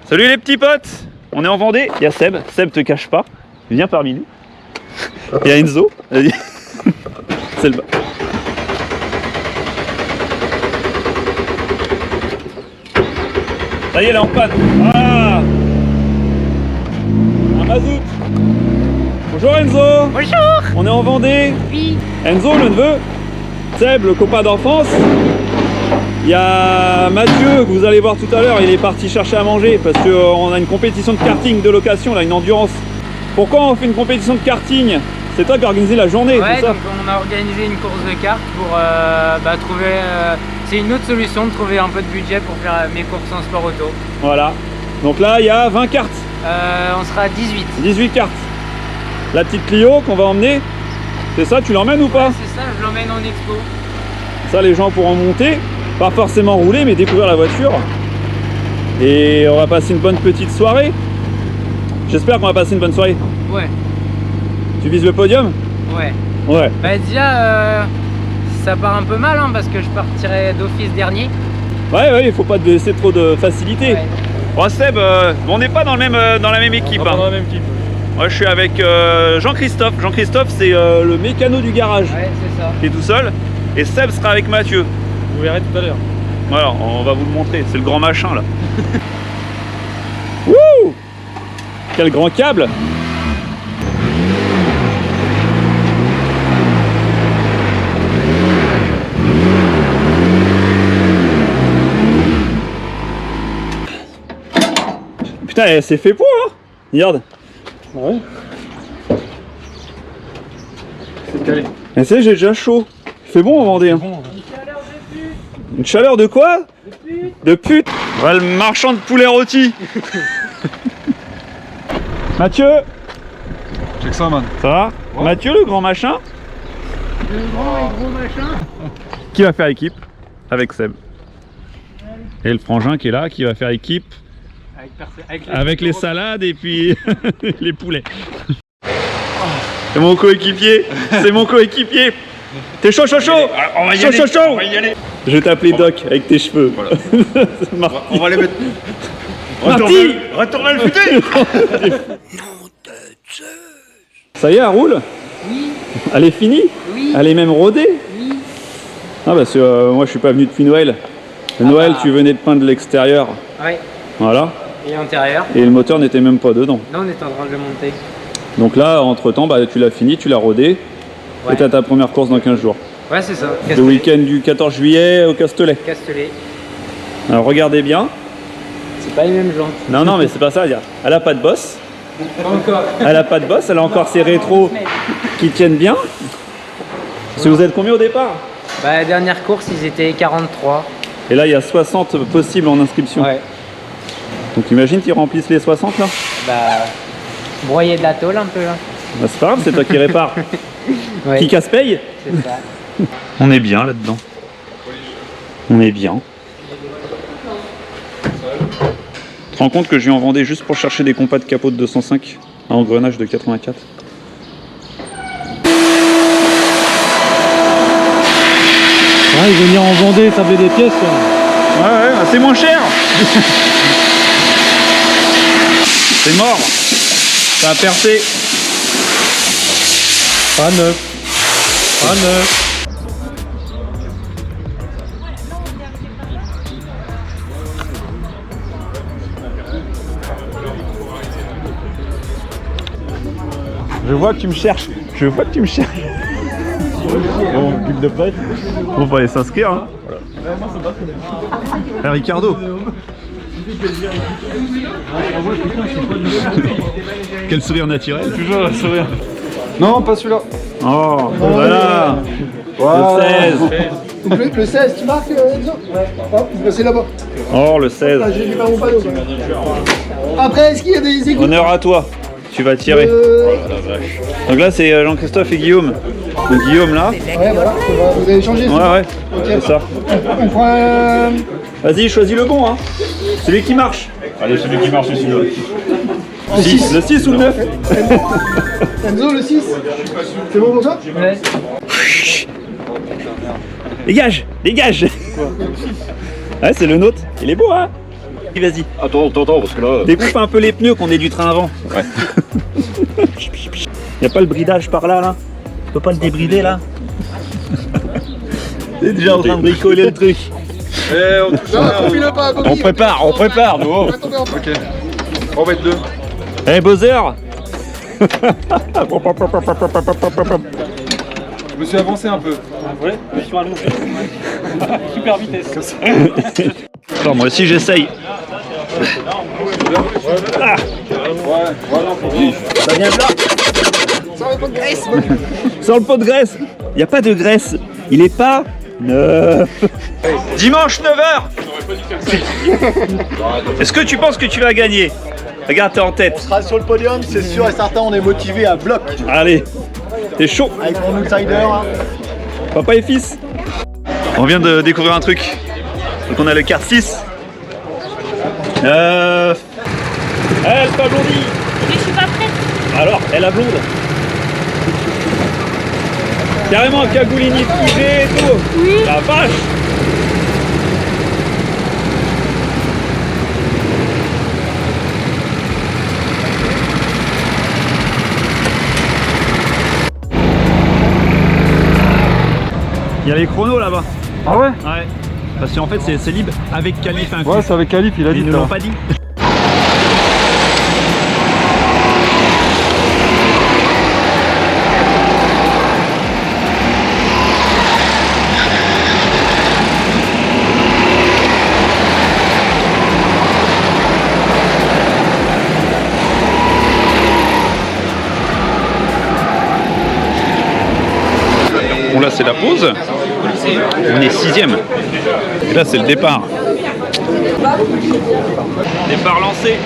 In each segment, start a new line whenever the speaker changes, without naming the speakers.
Salut les petits potes. On est en Vendée, il y a Seb. Seb te cache pas, viens parmi nous. Il y a Enzo. C'est le bas. Ça y est, là en panne. Ah, un mazout. Bonjour Enzo.
Bonjour.
On est en Vendée.
Oui.
Enzo, le neveu. Seb, le copain d'enfance. Il y a Mathieu que vous allez voir tout à l'heure, il est parti chercher à manger parce qu'on a une compétition de karting de location, là, une endurance. Pourquoi on fait une compétition de karting? C'est toi qui as organisé la journée,
Ouais,
c'est ça?
donc on a organisé une course de cartes pour trouver... c'est une autre solution de trouver un peu de budget pour faire mes courses en sport auto.
Voilà. Donc là, il y a 20 cartes.
On sera à 18.
18 cartes. La petite Clio qu'on va emmener, c'est ça, tu l'emmènes ou pas?
Ouais, c'est ça, je l'emmène en expo.
Ça, les gens pourront monter. Pas forcément rouler, mais découvrir la voiture. Et on va passer une bonne petite soirée. J'espère qu'on va passer une bonne soirée.
Ouais.
Tu vises le podium?
Ouais.
Ouais.
Bah déjà, ça part un peu mal hein, parce que je partirai d'office dernier.
Ouais, il faut pas te laisser trop de facilité.
Ouais.
Bon Seb, on n'est pas dans la même équipe.
Pas dans la même équipe.
Moi je suis avec Jean-Christophe. Jean-Christophe c'est le mécano du garage.
Ouais, c'est ça.
Qui est tout seul. Et Seb sera avec Mathieu.
Vous verrez tout à l'heure.
Voilà, on va vous le montrer. C'est le grand machin là. Wouh! Quel grand câble! Putain, c'est fait pour hein! Regarde!
Ouais. C'est calé.
Et c'est, j'ai déjà chaud. Il fait bon en Vendée. Hein.
Bon,
Une chaleur de quoi? De pute. Ouais, le marchand de poulet rôti. Mathieu,
check ça, man.
ça va?
Ouais.
Mathieu, le grand machin,
Le grand et gros machin.
qui va faire équipe avec Seb. Et le frangin qui est là, qui va faire équipe avec les salades et puis les poulets. C'est mon coéquipier, c'est mon coéquipier. T'es chaud, chaud, chaud.
On va y
Chaud,
aller.
chaud, chaud.
On va y aller.
Je vais t'appeler Doc avec tes cheveux.
Voilà.
Marty.
On va les mettre.
Marty.
Retourne à le futé.
Ça y est, elle roule?
Oui.
Elle est finie?
Oui.
Elle est même rodée?
Oui.
Ah parce que moi je suis pas venu depuis Noël. Le Noël,
bah.
tu venais de peindre l'extérieur.
Ouais.
Voilà.
Et l'intérieur.
Et le moteur n'était même pas dedans.
Là, on est en train de le monter.
Donc là, entre temps, bah, tu l'as fini, tu l'as rodé.
Ouais.
Et tu as ta première course dans 15 jours.
Ouais, c'est ça.
Le week-end du 14 juillet au Castellet.
Castellet.
Alors regardez bien.
C'est pas les mêmes jantes.
Non, non, mais c'est pas ça. Elle a pas de bosse.
Pas encore.
Elle a pas de bosse. Elle a encore ses rétros qui tiennent bien. Parce que vous êtes combien au départ?
Bah, la dernière course, ils étaient 43.
Et là, il y a 60 possibles en inscription.
Ouais.
Donc imagine qu'ils remplissent les 60 là.
Bah, broyer de la tôle un peu là.
Bah, c'est pas grave, c'est toi qui répare.
Ouais.
Qui casse-paye?
C'est ça.
On est bien là-dedans. On est bien. Tu te rends compte que je viens en Vendée juste pour chercher des compas de capot de 205 à engrenage de 84?
Ouais, venir en Vendée, ça fait des pièces.
Ouais, bah c'est moins cher. C'est mort. Ça a percé.
Pas neuf. Pas neuf.
Je vois que tu me cherches. Je vois que tu me cherches.
Bon, bulle de prête.
On va aller s'inscrire. Hein. Hey, Ricardo. Quel sourire naturel.
Toujours un sourire. Non, pas celui-là.
Oh, voilà. Le 16.
Donc le 16, tu marques Enzo? Hop, c'est là-bas.
Oh, le 16.
Ah, j'ai pas mon panneau. Après, est-ce qu'il y a des écoutes?
Honneur à toi. Tu vas tirer. Donc là, c'est Jean-Christophe et Guillaume. Donc Guillaume là.
Ouais, voilà, vous avez changé.
Ouais, ouais.
Ok.
C'est ça.
On prend un...
Vas-y, choisis le bon. Hein. Celui qui marche.
Allez, celui qui marche, c'est celui-là.
Le 6.
Le 6 ou le 9?
Enzo, le 6. C'est bon pour toi?
Ouais.
Dégage. Dégage. Ouais, c'est le nôtre. Il est beau, hein? Vas-y.
Attends, parce que là...
Découpe un peu les pneus qu'on ait du train avant.
Ouais.
Y a pas le bridage par là, là? Tu peux pas le débrider, là? T'es déjà en train de bricoler le truc.
On prépare, nous. Ok. On va être deux.
Eh, Bowser.
Je me suis avancé un peu.
Ouais, je suis allongé. Super vitesse.
Alors, moi aussi, j'essaye. Ah. Ça vient de là. Sans le pot de graisse. Sans le pot de graisse. Il n'y a pas de graisse. Il est pas... Dimanche 9h. Est-ce que tu penses que tu vas gagner? Regarde, t'es en tête.
On sera sur le podium, c'est sûr et certain, on est motivé à bloc.
Allez, t'es chaud.
Avec mon outsider. Hein.
Papa et fils. On vient de découvrir un truc. Donc on a le kart 6. Elle pas blondie.
Mais je suis pas prête.
Alors, elle a blonde. Carrément cagoulini figé et tout.
Oui.
La vache. Il y a les chronos là-bas.
Ah ouais?
Ouais. Parce qu'en fait c'est libre avec qualif inclus.
Ouais, c'est avec Calif, il a dit.
Ils ne l'ont pas dit. Bon là c'est la pause, on est 6ème, et là c'est le départ. Départ lancé.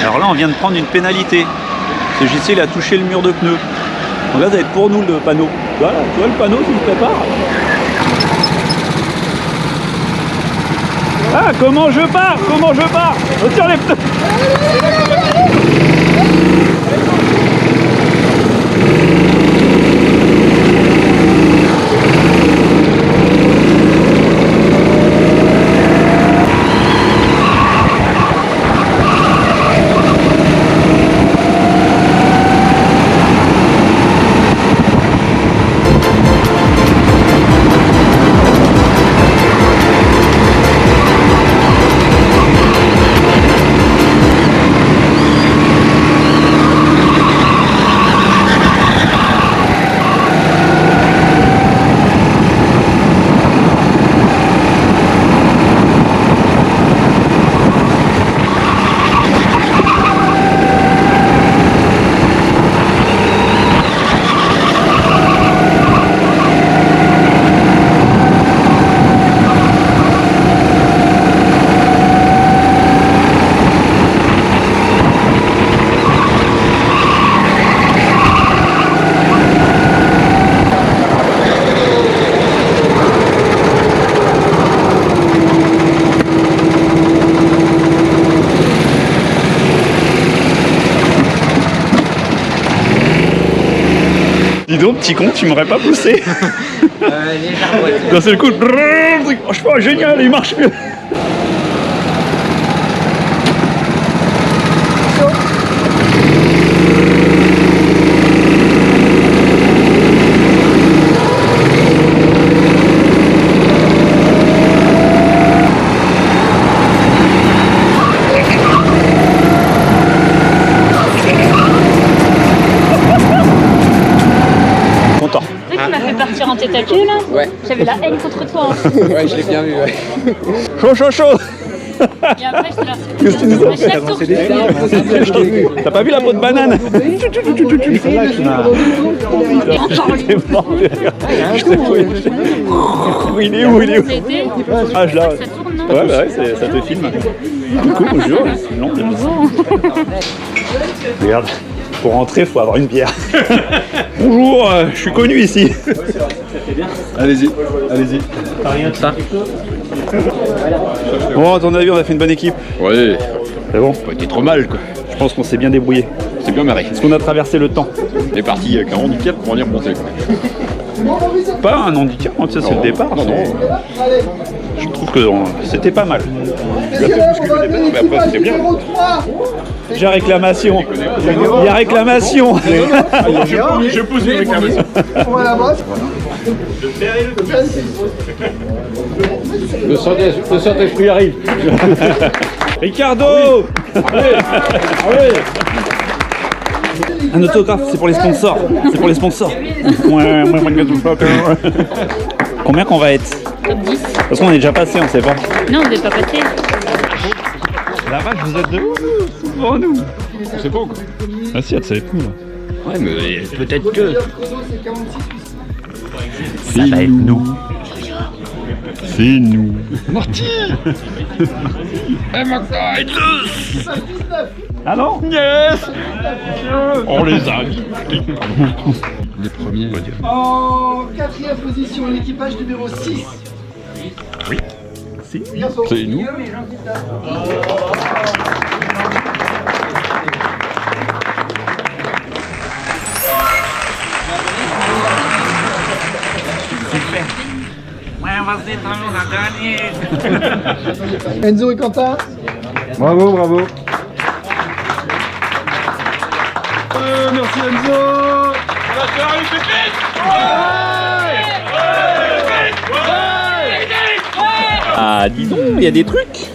Alors là on vient de prendre une pénalité, ce JC il a touché le mur de pneus. Donc là, ça va être pour nous le panneau. Voilà, tu vois le panneau qui se prépare. Ah, comment je pars? Comment je pars? Retire les pneus. Dis donc, petit con, tu m'aurais pas poussé. D'un seul coup, franchement, génial, il marche mieux.
Partir en tête à queue là? Ouais. J'avais la haine contre toi. Hein.
Ouais, je l'ai bien vu, ouais.
Chaud, chaud, chaud.
Et après, je te la
Qu'est-ce que tu nous as fait? T'as pas vu la peau de banane? Il est où? Il est où? Ah, je l'ai. Ouais, bah ouais, ça te filme. Coucou, bonjour. Non, regarde. Pour rentrer, il faut avoir une bière. Bonjour, je suis connu ici.
Allez-y, allez-y.
T'as rien de ça?
Bon, à ton avis, on a fait une bonne équipe.
Ouais,
C'est bon.
pas été trop mal quoi.
Je pense qu'on s'est bien débrouillé.
C'est bien marré.
Parce qu'on a traversé le temps.
On est parti avec un handicap pour en y remonter quoi.
Pas un handicap, hein, ça c'est le départ.
Non, non.
Je trouve que c'était pas mal.
Mais après c'était bien.
J'ai réclamation. Il y a réclamation.
Je pose une réclamation.
On va la bosse.
Le Saint-Esprit arrive.
Ricardo. Un autographe, c'est pour les sponsors. C'est pour les sponsors. Combien qu'on va être?
Top 10.
De toute façon, on est déjà passé, on sait pas.
Non, vous n'êtes pas passé.
La vache, vous êtes de où? Pour nous.
On sait pas quoi.
Ah si, ça va être nous. Là.
Ouais, mais peut-être que.
Ça va être nous. C'est nous.
Marty.
Ah non? Yes. On les a.
Les premiers.
En 4e position, l'équipage numéro 6.
Si.
C'est nous.
Enzo et Quentin.
Bravo, bravo.
Merci Enzo.
Ah, dis donc, il y a des trucs.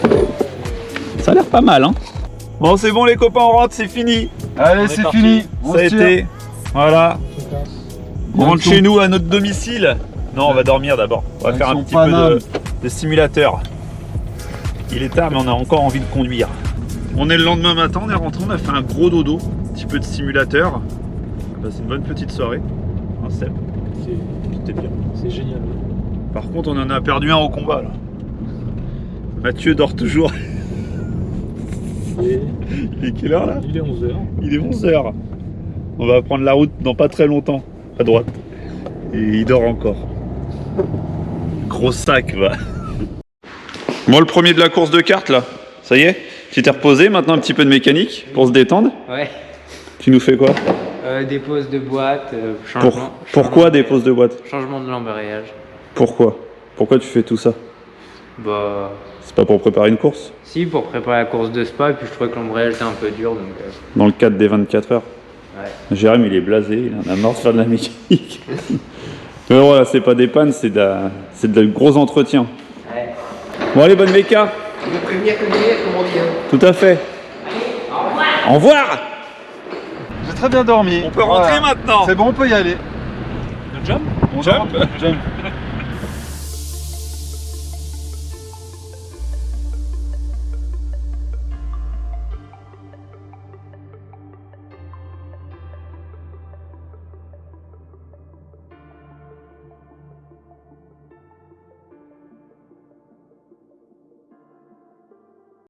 Ça a l'air pas mal, hein. Bon, c'est bon, les copains, on rentre, c'est fini.
Allez, c'est fini.
Ça a été. Voilà. On rentre chez nous à notre domicile. Non, on va dormir d'abord. On va faire un petit peu de simulateur. Il est tard, mais on a encore envie de conduire. On est le lendemain matin, on est rentré, on a fait un gros dodo. Un petit peu de simulateur. On a passé une bonne petite soirée. Un Seb. C'était bien.
C'est génial.
Par contre, on en a perdu un au combat là. Mathieu dort toujours. Il est quelle heure là?
Il est 11h.
Il est 11h. On va prendre la route dans pas très longtemps, à droite. Et il dort encore. Gros sac, va. Bon, le premier de la course de cartes là, ça y est? Tu t'es reposé, maintenant un petit peu de mécanique pour se détendre?
Ouais.
Tu nous fais quoi?
Des poses de boîte, changement.
Pourquoi des poses de boîte?
Changement de l'embrayage.
Pourquoi? Pourquoi tu fais tout ça?
Bah.
C'est pas pour préparer une course?
Si, pour préparer la course de Spa, et puis je trouvais que l'embrayage était un peu dur donc.
Dans le cadre des 24 heures?
Ouais.
Jérém il est blasé, il en a marre de faire de la mécanique. Mais voilà, c'est pas des pannes, c'est de gros entretien.
Ouais.
Bon allez, bonne méca.
De prévenir que meilleur, comme on dit.
Tout à fait. Au revoir.
J'ai très bien dormi.
On peut rentrer maintenant.
C'est bon, on peut y aller.
Le jump?
On jump.